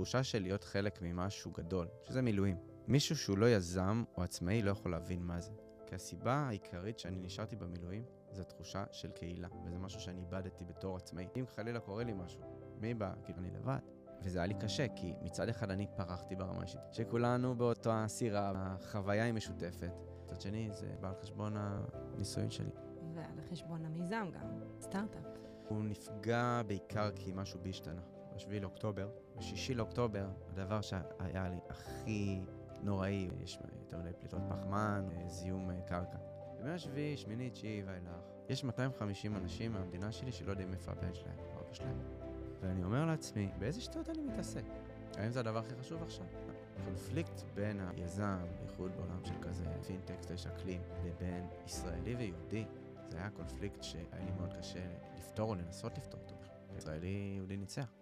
תחושה של להיות חלק ממשהו גדול, שזה מילואים. מישהו שהוא לא יזם או עצמאי לא יכול להבין מה זה. כי הסיבה העיקרית שאני נשארתי במילואים, זה תחושה של קהילה, וזה משהו שאני איבדתי בתור עצמאי. אם חלילה קורה לי משהו, מי בא? כאילו אני לבד. וזה היה לי קשה, כי מצד אחד אני פרחתי ברמה אישית, שכולנו באותו הסירה, החוויה היא משותפת. מצד שני, זה בא על חשבון הניסויים שלי. ועל חשבון המיזם גם, סטארט-אפ. הוא נפגע בעיקר כי משהו בי השתנה. ב7 לאוקטובר, ב6 לאוקטובר, הדבר שהיה לי הכי נוראי, יש יותר מדי פליטות פחמן, זיהום קרקע. ב7, 8, 9 ואילך, יש 250 אנשים מהמדינה שלי שלא יודעים איפה הבן שלהם, או אבא שלהם. ואני אומר לעצמי, באיזה שטויות אני מתעסק? האם זה הדבר הכי חשוב עכשיו? קונפליקט בין היזם, בייחוד בעולם של כזה פינטק, סטייש אקלים, לבין ישראלי ויהודי, זה היה קונפליקט שהיה לי מאוד קשה לפתור או לנסות לפתור אותו. ישראלי יהודי ניצח.